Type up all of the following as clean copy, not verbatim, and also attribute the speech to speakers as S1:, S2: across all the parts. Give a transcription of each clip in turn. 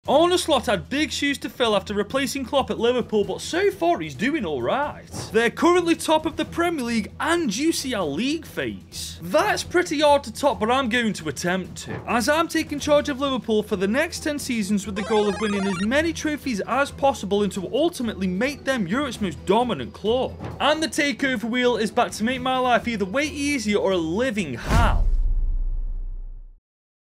S1: Arne Slot had big shoes to fill after replacing Klopp at Liverpool, but so far he's doing alright. They're currently top of the Premier League and UCL League phase. That's pretty hard to top, but I'm going to attempt to, as I'm taking charge of Liverpool for the next 10 seasons with the goal of winning as many trophies as possible and to ultimately make them Europe's most dominant club. And the takeover wheel is back to make my life either way easier or a living hell.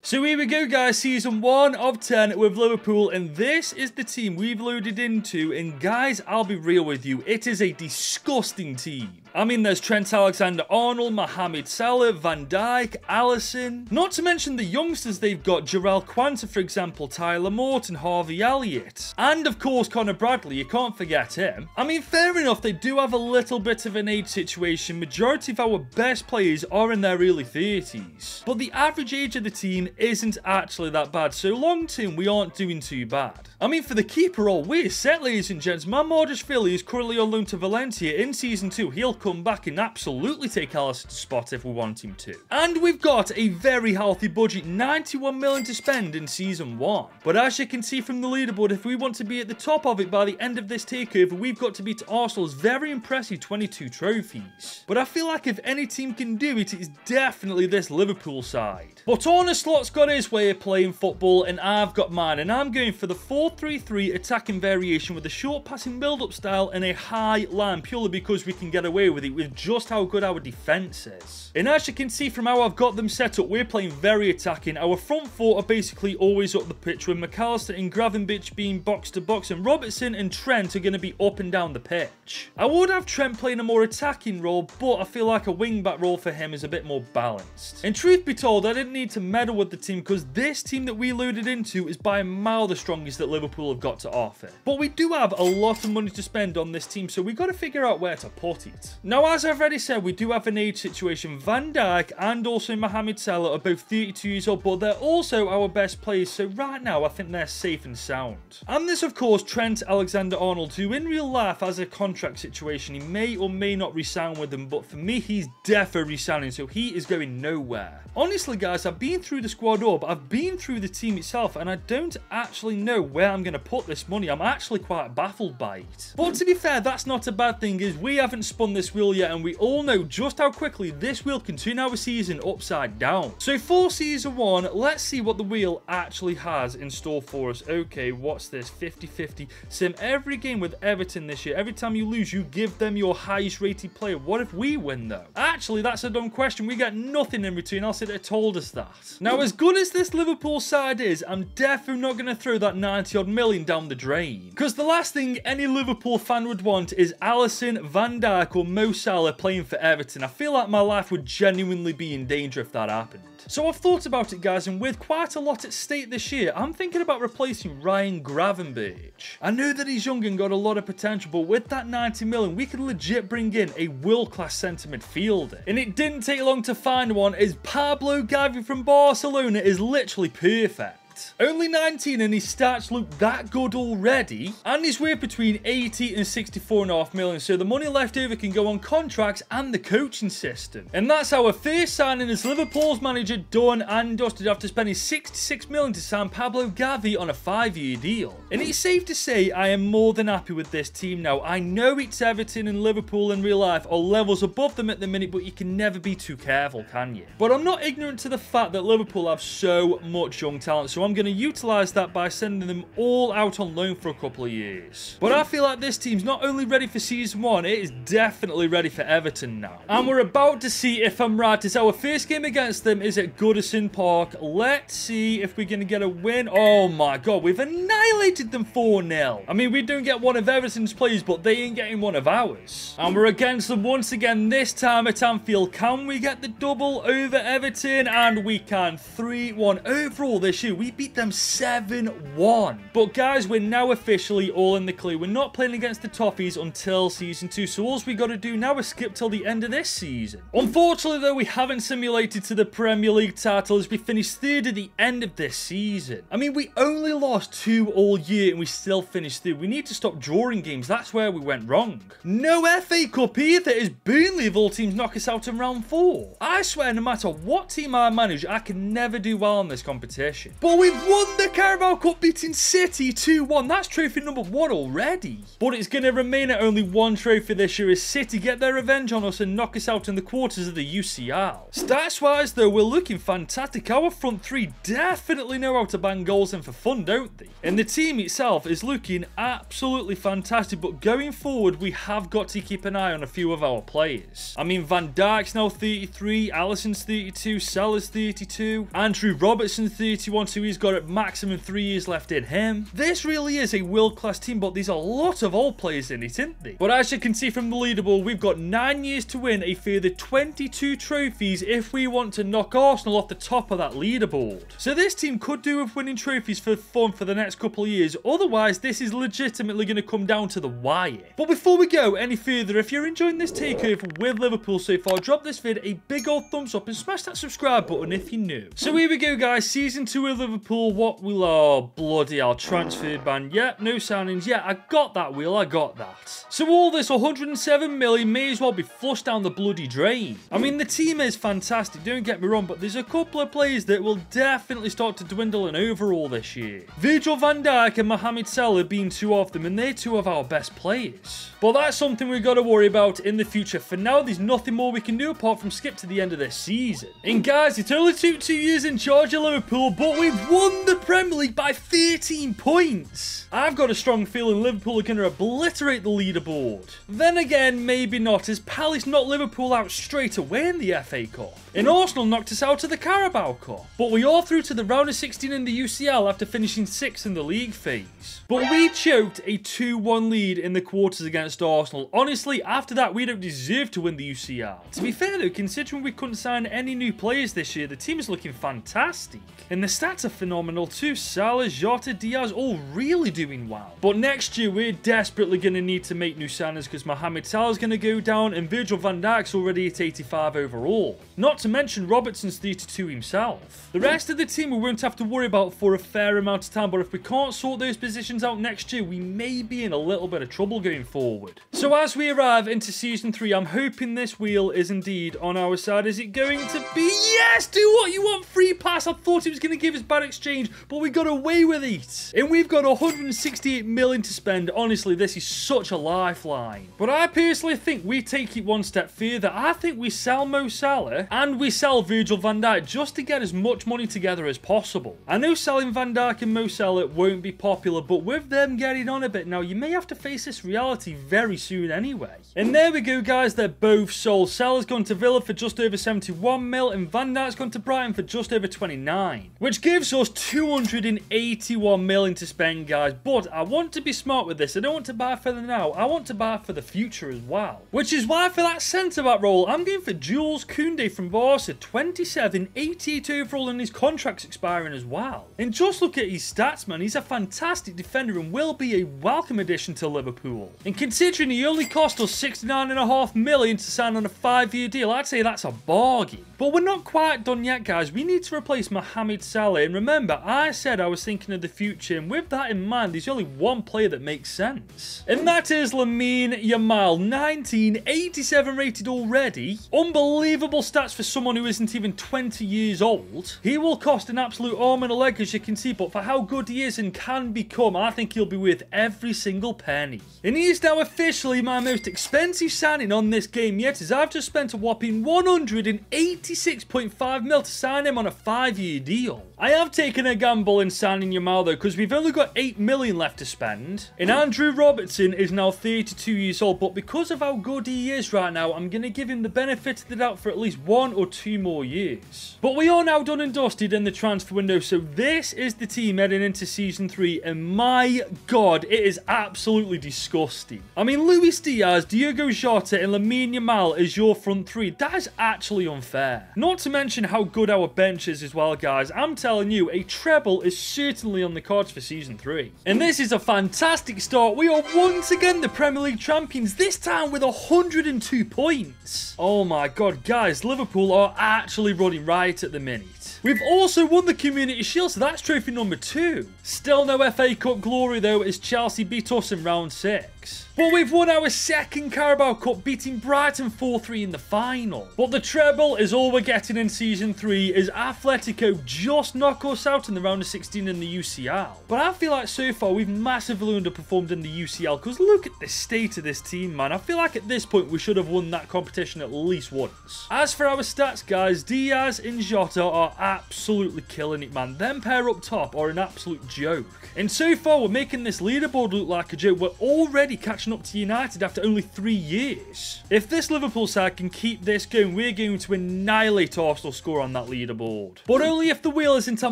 S1: So here we go, guys, season 1 of 10 with Liverpool, and this is the team we've loaded into, and guys, I'll be real with you, it is a disgusting team. I mean, there's Trent Alexander-Arnold, Mohamed Salah, Van Dijk, Alisson, not to mention the youngsters they've got, Jarell Quansah, for example, Tyler Morton, Harvey Elliott, and of course Connor Bradley, you can't forget him. I mean, fair enough, they do have a little bit of an age situation, majority of our best players are in their early 30s, but the average age of the team isn't actually that bad, so long term we aren't doing too bad. I mean, for the keeper, all we're set, ladies and gents. Mamardashvili is currently on loan to Valencia. In season 2 he'll come back and absolutely take Alisson's spot if we want him to. And we've got a very healthy budget, 91 million to spend in season 1. But as you can see from the leaderboard, if we want to be at the top of it by the end of this takeover, we've got to beat Arsenal's very impressive 22 trophies. But I feel like if any team can do it, it's definitely this Liverpool side. But Arne Slot's got his way of playing football and I've got mine, and I'm going for the 4-3-3 attacking variation with a short passing build-up style and a high line, purely because we can get away with it with just how good our defence is. And as you can see from how I've got them set up, we're playing very attacking. Our front four are basically always up the pitch, with McAllister and Gravenberch being box to box, and Robertson and Trent are going to be up and down the pitch. I would have Trent playing a more attacking role, but I feel like a wing-back role for him is a bit more balanced. And truth be told, I didn't need to meddle with the team because this team that we loaded into is by a mile the strongest that Liverpool have got to offer. But we do have a lot of money to spend on this team, so we got to figure out where to put it. Now, as I've already said, we do have an age situation. Van Dijk and also Mohamed Salah are both 32 years old, but they're also our best players, so right now I think they're safe and sound. And there's of course Trent Alexander-Arnold, who in real life has a contract situation. He may or may not resign with them, but for me he's definitely resigning, so he is going nowhere. Honestly guys, I've been through the squad up, I've been through the team itself, and I don't actually know where I'm going to put this money. I'm actually quite baffled by it. But to be fair, that's not a bad thing, as we haven't spun this wheel yet, and we all know just how quickly this wheel can turn our season upside down. So for season 1, let's see what the wheel actually has in store for us. Okay, what's this? 50-50 sim every game with Everton this year. Every time you lose, you give them your highest rated player. What if we win though? Actually, that's a dumb question. We get nothing in return. I'll say they told us that. Now, as good as this Liverpool side is, I'm definitely not going to throw that 90 odd million down the drain, because the last thing any Liverpool fan would want is Alisson, Van Dijk or Mo Salah playing for Everton. I feel like my life would genuinely be in danger if that happened. So I've thought about it, guys, and with quite a lot at stake this year, I'm thinking about replacing Ryan Gravenberch. I know that he's young and got a lot of potential, but with that 90 million, we could legit bring in a world-class centre midfielder. And it didn't take long to find one, as Pablo Gavi from Barcelona is literally perfect. Only 19 and his stats look that good already, and he's worth between 80 and 64.5 million, so the money left over can go on contracts and the coaching system. And that's our first signing as Liverpool's manager done and dusted after spending 66 million to sign Pablo Gavi on a 5-year deal. And it's safe to say I am more than happy with this team now. I know it's Everton and Liverpool in real life are levels above them at the minute, but you can never be too careful, can you? But I'm not ignorant to the fact that Liverpool have so much young talent, so I'm going to utilise that by sending them all out on loan for a couple of years. But I feel like this team's not only ready for season 1, it is definitely ready for Everton now. And we're about to see if I'm right, as our first game against them is at Goodison Park. Let's see if we're going to get a win. Oh my god, we've annihilated them 4-0. I mean, we don't get one of Everton's players, but they ain't getting one of ours. And we're against them once again, this time at Anfield. Can we get the double over Everton? And we can. 3-1 overall this year. We beat them 7-1. But guys, we're now officially all in the clear. We're not playing against the Toffees until season 2, so all we got to do now is skip till the end of this season. Unfortunately though, we haven't simulated to the Premier League title, as we finished 3rd at the end of this season. I mean, we only lost 2 all year and we still finished 3rd. We need to stop drawing games. That's where we went wrong. No FA Cup either, as Burnley of all teams knock us out in round 4. I swear, no matter what team I manage, I can never do well in this competition. But we've won the Carabao Cup, beating City 2-1. That's trophy number 1 already. But it's going to remain at only one trophy this year as City get their revenge on us and knock us out in the quarters of the UCL. Stats-wise, though, we're looking fantastic. Our front three definitely know how to bang goals in for fun, don't they? And the team itself is looking absolutely fantastic, but going forward, we have got to keep an eye on a few of our players. I mean, Van Dijk's now 33, Alisson's 32, Salah's 32, Andrew Robertson's 31, so he's got a maximum 3 years left in him. This really is a world-class team, but there's a lot of old players in it, isn't there? But as you can see from the leaderboard, we've got 9 years to win a further 22 trophies if we want to knock Arsenal off the top of that leaderboard. So this team could do with winning trophies for fun for the next couple of years. Otherwise, this is legitimately going to come down to the wire. But before we go any further, if you're enjoying this takeover with Liverpool so far, drop this vid a big old thumbs up and smash that subscribe button if you're new. So here we go, guys. Season 2 of Liverpool. What will our bloody hell transfer ban? Yeah, no signings. Yeah, I got that, Will. I got that. So all this 107 million may as well be flushed down the bloody drain. I mean, the team is fantastic, don't get me wrong, but there's a couple of players that will definitely start to dwindle in overall this year. Virgil van Dijk and Mohamed Salah being two of them, and they're two of our best players. But that's something we've got to worry about in the future. For now, there's nothing more we can do apart from skip to the end of this season. And guys, it only took 2 years in charge of Liverpool, but we've won the Premier League by 13 points. I've got a strong feeling Liverpool are going to obliterate the leaderboard. Then again, maybe not, as Palace knocked Liverpool out straight away in the FA Cup. And Arsenal knocked us out of the Carabao Cup. But we are through to the round of 16 in the UCL after finishing 6th in the league phase. But we choked a 2-1 lead in the quarters against Arsenal. Honestly, after that, we don't deserve to win the UCL. To be fair though, considering we couldn't sign any new players this year, the team is looking fantastic. And the stats are phenomenal too. Salah, Jota, Diaz, all really doing well. But next year, we're desperately going to need to make new signings because Mohamed Salah's going to go down and Virgil van Dijk's already at 85 overall. Not to mention Robertson's 32 himself. The rest of the team we won't have to worry about for a fair amount of time, but if we can't sort those positions out next year, we may be in a little bit of trouble going forward. So as we arrive into Season 3, I'm hoping this wheel is indeed on our side. Is it going to be? Yes! Do what you want! Free pass! I thought it was going to give us bad exchange, but we got away with it. And we've got 168 million to spend. Honestly, this is such a lifeline. But I personally think we take it one step further. I think we sell Mo Salah and we sell Virgil van Dijk just to get as much money together as possible. I know selling Van Dijk and Mo Salah won't be popular, but with them getting on a bit now, you may have to face this reality very soon anyway. And there we go, guys. They're both sold. Salah's gone to Villa for just over 71 mil and Van Dijk's gone to Brighton for just over 29, which gives us 281 million to spend, guys. But I want to be smart with this. I don't want to buy for the now. I want to buy for the future as well. Which is why for that centre-back role, I'm going for Jules Koundé from Barca. 27, 88 overall, and his contract's expiring as well. And just look at his stats, man. He's a fantastic defender and will be a welcome addition to Liverpool. And considering he only cost us 69.5 million to sign on a 5-year deal, I'd say that's a bargain. But we're not quite done yet, guys. We need to replace Mohamed Salah. And remember, I said I was thinking of the future, and with that in mind, there's only one player that makes sense. And that is Lamine Yamal, 19, 87 rated already. Unbelievable stats for someone who isn't even 20 years old. He will cost an absolute arm and a leg, as you can see, but for how good he is and can become, I think he'll be worth every single penny. And he is now officially my most expensive signing on this game yet, as I've just spent a whopping 186.5 mil to sign him on a 5-year deal. I have taken a gamble in signing Yamal though, because we've only got 8 million left to spend. And Andrew Robertson is now 32 years old, but because of how good he is right now, I'm going to give him the benefit of the doubt for at least 1 or 2 more years. But we are now done and dusted in the transfer window, so this is the team heading into Season 3, and my God, it is absolutely disgusting. I mean, Luis Diaz, Diogo Jota, and Lamine Yamal is your front three. That is actually unfair. Not to mention how good our bench is as well, guys. I'm telling you, a treble is certainly on the cards for Season 3. And this is a fantastic start. We are once again the Premier League champions, this time with 102 points. Oh my God, guys, Liverpool are actually running right at the minute. We've also won the Community Shield, so that's trophy number 2. Still no FA Cup glory though, as Chelsea beat us in round 6. But we've won our second Carabao Cup, beating Brighton 4-3 in the final. But the treble is all we're getting in Season 3, as Atletico just knock us out in the round of 16 in the UCL. But I feel like so far we've massively underperformed in the UCL, because look at the state of this team, man. I feel like at this point we should have won that competition at least once. As for our stats, guys, Diaz and Jota are absolutely killing it, man. Them pair up top are an absolute joke. And so far we're making this leaderboard look like a joke. We're already catching up to United after only 3 years. If this Liverpool side can keep this going, we're going to annihilate Arsenal's score on that leaderboard. But only if the wheel isn't a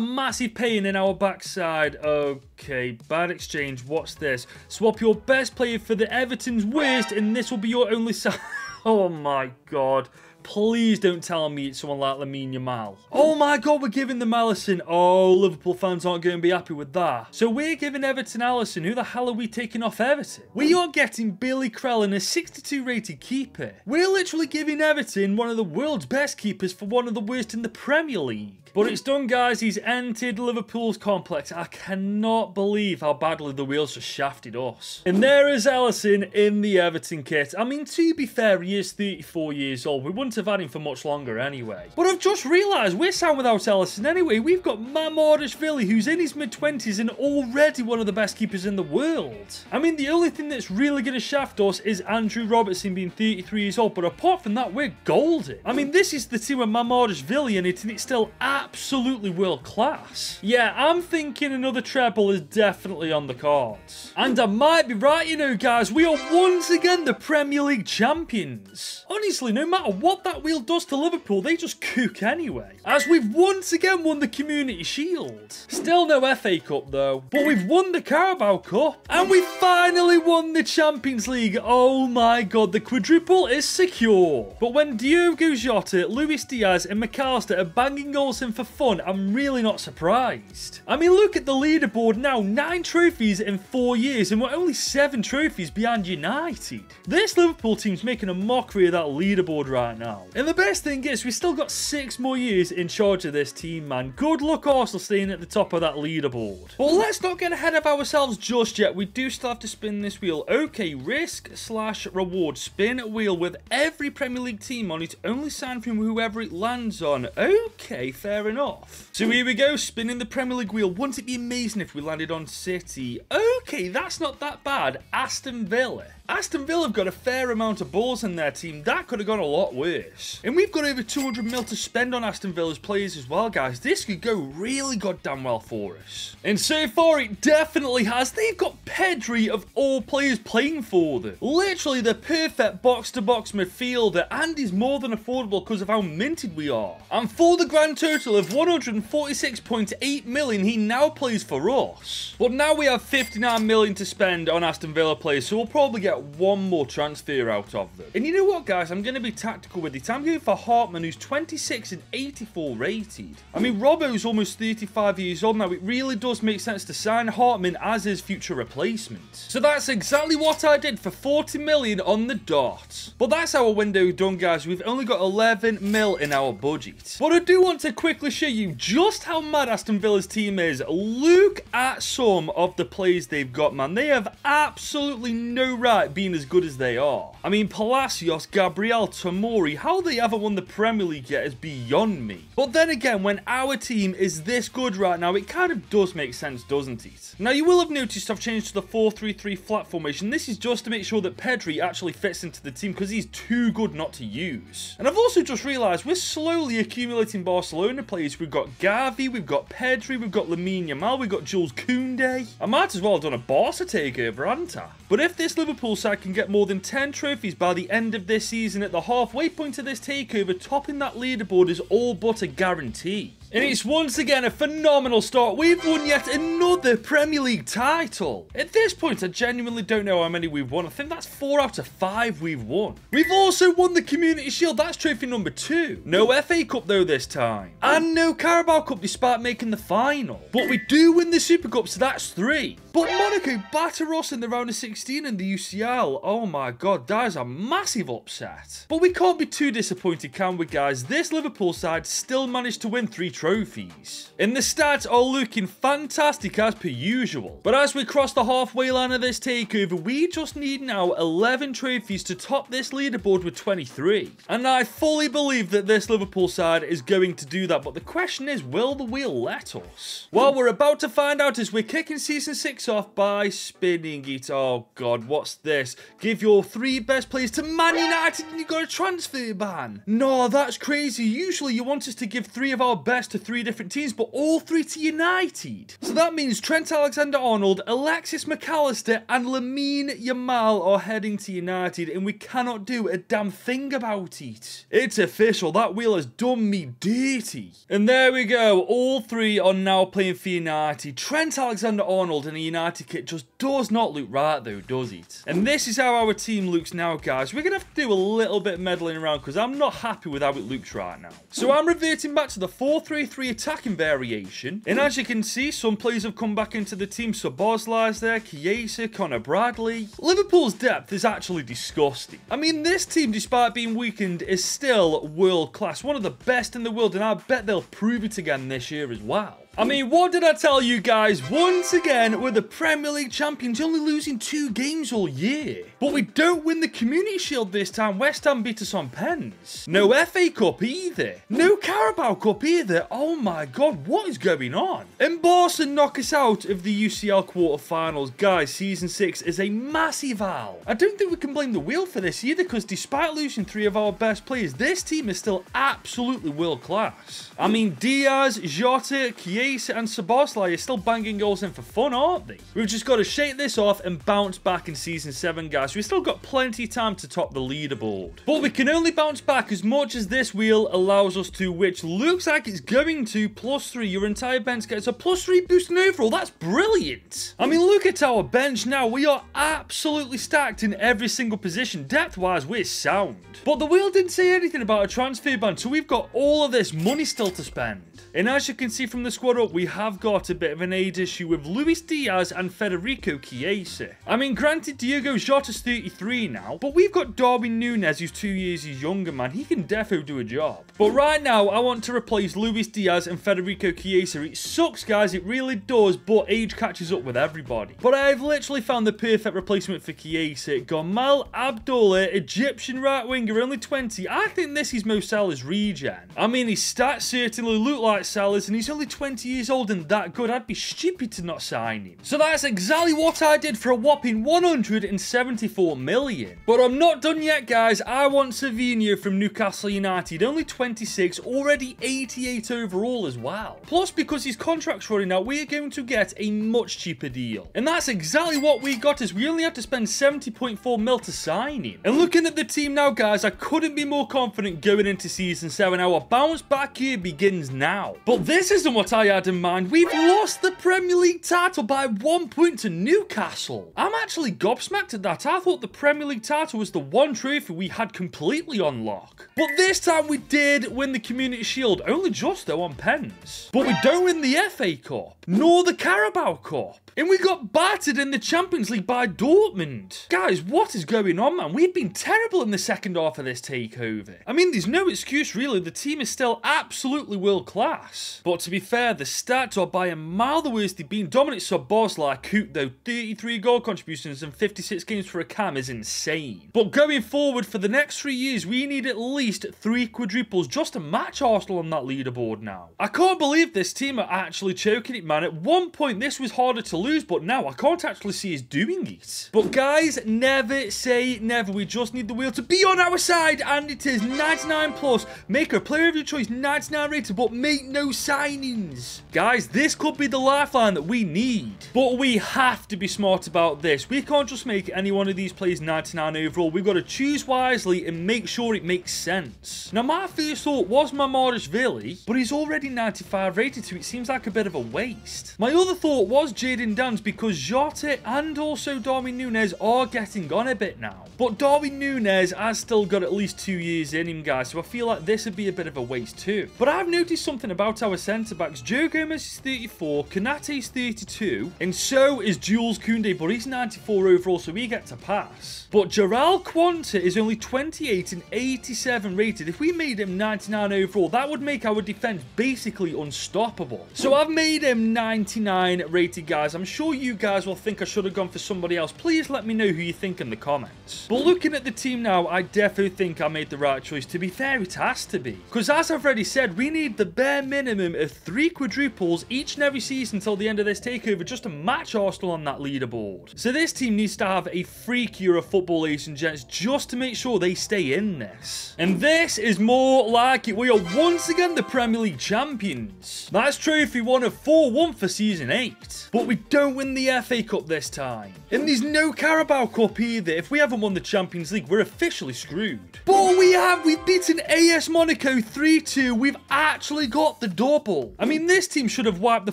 S1: massive pain in our backside. Okay, bad exchange. What's this? Swap your best player for the Everton's worst, and this will be your only side. Oh my god. Please don't tell me it's someone like Lamine Yamal. Oh my god, we're giving them Alisson. Oh, Liverpool fans aren't going to be happy with that. So we're giving Everton Alisson. Who the hell are we taking off Everton? We are getting Billy Crellin, a 62 rated keeper. We're literally giving Everton one of the world's best keepers for one of the worst in the Premier League. But it's done, guys. He's entered Liverpool's complex. I cannot believe how badly the wheels just shafted us. And there is Alisson in the Everton kit. I mean, to be fair, he is 34 years old. We wouldn't have had him for much longer anyway. But I've just realised we're signed without Alisson anyway. We've got Mamardashvili, who's in his mid-20s and already one of the best keepers in the world. I mean, the only thing that's really going to shaft us is Andrew Robertson being 33 years old. But apart from that, we're golden. I mean, this is the team with Mamardashvili in it, and it's still absolutely world class. Yeah, I'm thinking another treble is definitely on the cards. And I might be right, you know, guys. We are once again the Premier League champions. Honestly, no matter what that wheel does to Liverpool, they just cook anyway. As we've once again won the Community Shield. Still no FA Cup though. But we've won the Carabao Cup. And we finally won the Champions League. Oh my god, the quadruple is secure. But when Diogo Jota, Luis Diaz and McAllister are banging goals in for fun, I'm really not surprised. I mean, look at the leaderboard now. 9 trophies in 4 years, and we're only 7 trophies behind United. This Liverpool team's making a mockery of that leaderboard right now. And the best thing is, we still got 6 more years in charge of this team, man. Good luck Arsenal staying at the top of that leaderboard. But let's not get ahead of ourselves just yet. We do still have to spin this wheel. Okay, risk/reward. Spin a wheel with every Premier League team on it. Only sign from whoever it lands on. Okay, fair enough. So here we go, spinning the Premier League wheel. Wouldn't it be amazing if we landed on City? Okay, that's not that bad. Aston Villa. Aston Villa have got a fair amount of balls in their team. That could have gone a lot worse. And we've got over 200 mil to spend on Aston Villa's players as well, guys. This could go really goddamn well for us. And so far, it definitely has. They've got Pedri of all players playing for them. Literally the perfect box-to-box midfielder, and he's more than affordable because of how minted we are. And for the grand total of 146.8 million, he now plays for us. But now we have 59 million to spend on Aston Villa players, so we'll probably get one more transfer out of them. And you know what, guys? I'm going to be tactical with it. I'm going for Hartman, who's 26 and 84 rated. I mean, Robbo's almost 35 years old now. It really does make sense to sign Hartman as his future replacement. So that's exactly what I did for 40 million on the dot. But that's our window done, guys. We've only got 11 mil in our budget. But I do want to quickly show you just how mad Aston Villa's team is. Look at some of the players they've got, man. They have absolutely no right being as good as they are. I mean, Palacios, Gabriel, Tomori, how they haven't won the Premier League yet is beyond me. But then again, when our team is this good right now, it kind of does make sense, doesn't it? Now, you will have noticed I've changed to the 4-3-3 flat formation. This is just to make sure that Pedri actually fits into the team because he's too good not to use. And I've also just realised we're slowly accumulating Barcelona players. We've got Gavi, we've got Pedri, we've got Lamine Yamal, we've got Jules Koundé. I might as well have done a Barca takeover, hadn't I? But if this Liverpool side can get more than 10 trophies by the end of this season, at the halfway point of this takeover, topping that leaderboard is all but a guarantee. And it's once again a phenomenal start. We've won yet another Premier League title. At this point, I genuinely don't know how many we've won. I think that's 4 out of 5 we've won. We've also won the Community Shield. That's trophy number 2. No FA Cup though this time. And no Carabao Cup despite making the final. But we do win the Super Cup, so that's 3. But Monaco batter us in the round of 16 in the UCL. Oh my god, that is a massive upset. But we can't be too disappointed, can we, guys? This Liverpool side still managed to win 3 trophies. And the stats are looking fantastic as per usual. But as we cross the halfway line of this takeover, we just need now 11 trophies to top this leaderboard with 23. And I fully believe that this Liverpool side is going to do that. But the question is, will the wheel let us? Well, we're about to find out as we're kicking Season 6 off by spinning it. Oh god, what's this? Give your 3 best players to Man United and you got a transfer ban. No, that's crazy. Usually you want us to give 3 of our best to 3 different teams, but all 3 to United. So that means Trent Alexander-Arnold, Alexis McAllister and Lamine Yamal are heading to United, and we cannot do a damn thing about it. It's official. That wheel has done me dirty. And there we go. All 3 are now playing for United. Trent Alexander-Arnold in a United kit just does not look right though, does it? And this is how our team looks now, guys. We're going to have to do a little bit of meddling around because I'm not happy with how it looks right now. So I'm reverting back to the 4-3-3 attacking variation. And as you can see, some players have come back into the team. So Boslai's there, Chiesa, Connor Bradley. Liverpool's depth is actually disgusting. I mean, this team, despite being weakened, is still world class. One of the best in the world, and I bet they'll prove it again this year as well. I mean, what did I tell you guys? Once again, we're the Premier League champions, only losing 2 games all year. But we don't win the Community Shield this time. West Ham beat us on pens. No FA Cup either. No Carabao Cup either. Oh my god, what is going on? And Barca knock us out of the UCL quarterfinals. Guys, Season 6 is a massive L. I don't think we can blame the wheel for this either, because despite losing 3 of our best players, this team is still absolutely world class. I mean, Diaz, Jota, Chiesa and Szoboszlai are still banging goals in for fun, aren't they? We've just got to shake this off and bounce back in Season 7, guys. We've still got plenty of time to top the leaderboard. But we can only bounce back as much as this wheel allows us to, which looks like it's going to +3. Your entire bench gets a +3 boost in overall. That's brilliant. I mean, look at our bench now. We are absolutely stacked in every single position. Depth-wise, we're sound. But the wheel didn't say anything about a transfer ban, so we've got all of this money still to spend. And as you can see from the squad up, we have got a bit of an age issue with Luis Diaz and Federico Chiesa. I mean, granted, Diogo Jota's 33 now, but we've got Darwin Núñez, who's 2 years younger, man. He can defo do a job. But right now, I want to replace Luis Diaz and Federico Chiesa. It sucks, guys, it really does, but age catches up with everybody. But I've literally found the perfect replacement for Chiesa. Gamal Abdullah, Egyptian right winger, only 20. I think this is Mo Salah's regen. I mean, his stats certainly look like Salah's, and he's only 20 years old and that good. I'd be stupid to not sign him. So that's exactly what I did for a whopping 174 million. But I'm not done yet, guys. I want Savinho from Newcastle United, only 26, already 88 overall as well. Plus, because his contract's running out, we are going to get a much cheaper deal. And that's exactly what we got, as we only had to spend 70.4 mil to sign him. And looking at the team now, guys, I couldn't be more confident going into Season 7. Our bounce back here begins now. But this isn't what I had in mind. We've lost the Premier League title by 1 point to Newcastle. I'm actually gobsmacked at that. I thought the Premier League title was the one trophy we had completely on lock. But this time we did win the Community Shield, only just though on pens. But we don't win the FA Cup, nor the Carabao Cup. And we got battered in the Champions League by Dortmund. Guys, what is going on, man? We've been terrible in the second half of this takeover. I mean, there's no excuse, really. The team is still absolutely world class. But to be fair, the stats are by a mile the worst they've been. Dominic Szoboszlai, Coop, though, 33 goal contributions and 56 games for a cam is insane. But going forward for the next 3 years, we need at least 3 quadruples just to match Arsenal on that leaderboard now. I can't believe this team are actually choking it, man. At one point, this was harder to lose, but now I can't actually see us doing it. But guys, never say never. We just need the wheel to be on our side, and it is 99 plus. Make a player of your choice 99 rated, but make no signings. Guys, this could be the lifeline that we need. But we have to be smart about this. We can't just make any one of these players 99 overall. We've got to choose wisely and make sure it makes sense. Now, my first thought was Mamardashvili, but he's already 95 rated, so it seems like a bit of a waste. My other thought was Jadon and dance because Jota and also Darwin Núñez are getting on a bit now. But Darwin Núñez has still got at least 2 years in him, guys, so I feel like this would be a bit of a waste too. But I've noticed something about our centre-backs. Joe Gomez is 34, Konate is 32, and so is Jules Koundé, but he's 94 overall, so we get to pass. But Jarrell Quanta is only 28 and 87 rated. If we made him 99 overall, that would make our defense basically unstoppable. So I've made him 99 rated, guys. I'm sure you guys will think I should have gone for somebody else. Please let me know who you think in the comments. But looking at the team now, I definitely think I made the right choice. To be fair, it has to be. Because as I've already said, we need the bare minimum of 3 quadruples each and every season until the end of this takeover just to match Arsenal on that leaderboard. So this team needs to have a freak year of football, ladies and gents, just to make sure they stay in this. And this is more like it. We are once again the Premier League champions. That's trophy 1 of 4-1 for season 8. But we don't win the FA Cup this time. And there's no Carabao Cup either. If we haven't won the Champions League, we're officially screwed. But we have. We've beaten AS Monaco 3-2. We've actually got the double. I mean, this team should have wiped the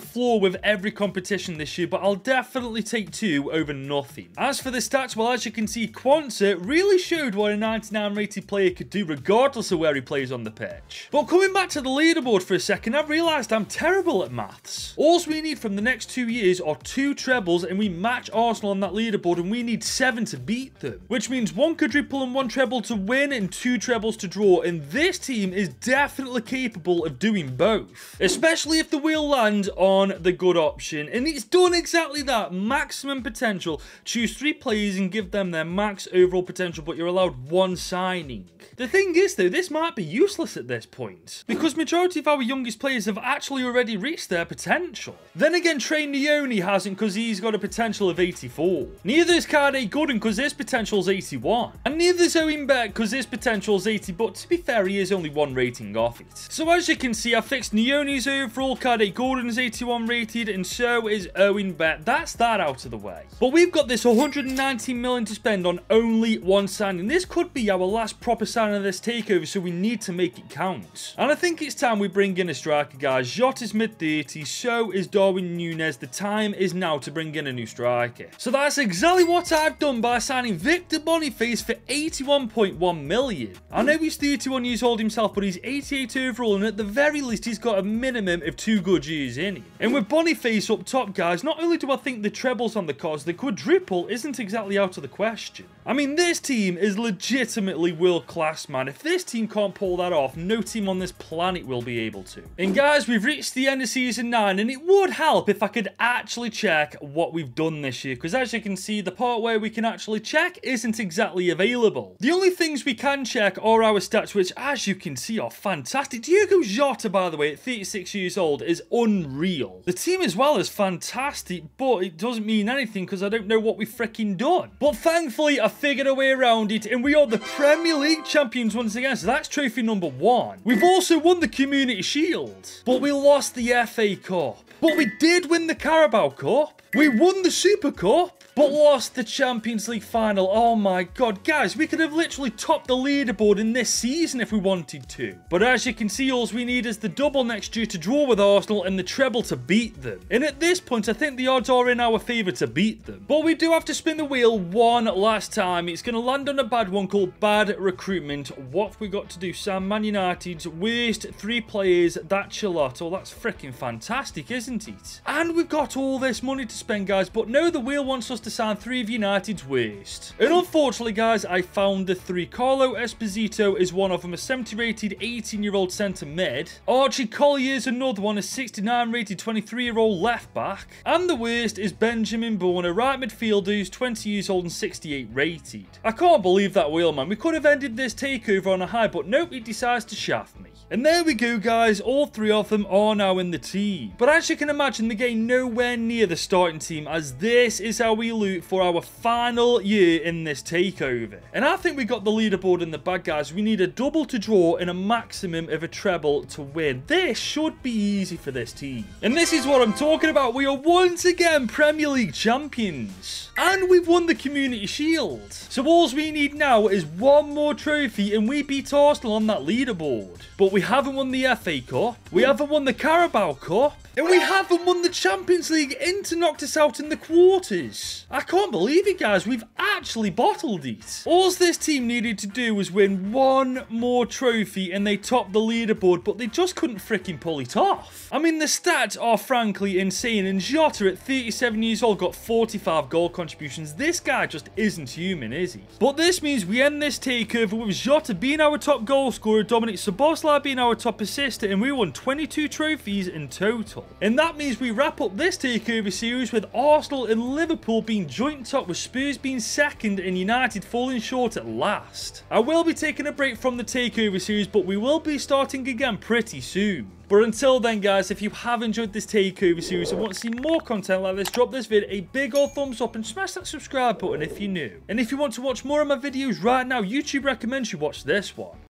S1: floor with every competition this year, but I'll definitely take 2 over nothing. As for the stats, well, as you can see, Quanta really showed what a 99 rated player could do regardless of where he plays on the pitch. But coming back to the leaderboard for a second, I've realised I'm terrible at maths. All we need from the next 2 years are 2 trebles, and we match Arsenal on that leaderboard, and we need 7 to beat them. Which means 1 quadruple and 1 treble to win and 2 trebles to draw, and this team is definitely capable of doing both. Especially if the wheel lands on the good option, and it's done exactly that. Maximum potential. Choose 3 players and give them their max overall potential, but you're allowed 1 signing. The thing is though, this might be useless at this point, because majority of our youngest players have actually already reached their potential. Then again, Trey Nyoni hasn't, because he's got a potential of 84. Neither is Kade Gooden, because his potential is 81. And neither is Owen Beck, because his potential is 80, but to be fair, he is only 1 rating off it. So as you can see, I fixed Nyoni's overall, Kade Gooden's 81 rated, and so is Owen Beck. That's that out of the way. But we've got this 119 million to spend on only 1 signing. This could be our last proper signing of this takeover, so we need to make it count. And I think it's time we bring in a striker, guys. Jota's mid-30s, so is Darwin Núñez. The time is now to bring in a new striker. So that's exactly what I've done by signing Victor Boniface for 81.1 million. I know he's 31 years old himself, but he's 88 overall, and at the very least, he's got a minimum of 2 good years in him. And with Boniface up top, guys, not only do I think the treble's on the cards, the quadruple isn't exactly out of the question. I mean, this team is legitimately world-class, man. If this team can't pull that off, no team on this planet will be able to. And guys, we've reached the end of season 9, and it would help if I could actually check what we've done this year, because as you can see, the part where we can actually check isn't exactly available. The only things we can check are our stats, which as you can see are fantastic. Diogo Jota, by the way, at 36 years old, is unreal. The team as well is fantastic, but it doesn't mean anything because I don't know what we've freaking done. But thankfully, I figured a way around it, and we are the Premier League champions once again, so that's trophy number 1. We've also won the Community Shield, but we lost the FA Cup. But we did win the Carabao Cup. We won the Super Cup, but lost the Champions League final. Oh my god, guys, we could have literally topped the leaderboard in this season if we wanted to. But as you can see, all we need is the double next year to draw with Arsenal and the treble to beat them. And at this point, I think the odds are in our favour to beat them. But we do have to spin the wheel one last time. It's going to land on a bad one called bad recruitment. What have we got to do? Sam, Man United's worst 3 players, that Chilato. That's freaking fantastic, isn't it? And we've got all this money to spend, guys, but no, the wheel wants us to sign 3 of United's worst. And unfortunately, guys, I found the 3. Carlo Esposito is one of them, a 70 rated 18-year-old centre mid. Archie Collier's another one, a 69 rated 23-year-old left back. And the worst is Benjamin Bourne, a right midfielder who's 20 years old and 68 rated. I can't believe that wheel, man. We could have ended this takeover on a high, but nope, he decides to shaft me. And there we go, guys. All 3 of them are now in the team. But as you can imagine, they're getting nowhere near the starting team, as this is how we loot for our final year in this takeover. And I think we got the leaderboard in the bag, guys. We need a double to draw and a maximum of a treble to win. This should be easy for this team. And this is what I'm talking about. We are once again Premier League champions. And we've won the Community Shield. So all we need now is 1 more trophy and we beat Arsenal on that leaderboard. But we haven't won the FA Cup. We haven't won the Carabao Cup. And we haven't won the Champions League. Inter knocked us out in the quarters. I can't believe it, guys. We've actually bottled it. All this team needed to do was win one more trophy and they topped the leaderboard, but they just couldn't freaking pull it off. I mean, the stats are frankly insane, and Jota at 37 years old got 45 goal contributions. This guy just isn't human, is he? But this means we end this takeover with Jota being our top goal scorer, Dominic Szoboszlai being our top assister, and we won 22 trophies in total. And that means we wrap up this takeover series with Arsenal and Liverpool being joint top, with Spurs being second and United falling short at last. I will be taking a break from the takeover series, but we will be starting again pretty soon. But until then, guys, if you have enjoyed this takeover series and want to see more content like this, drop this vid a big old thumbs up and smash that subscribe button if you're new. And if you want to watch more of my videos right now, YouTube recommends you watch this one.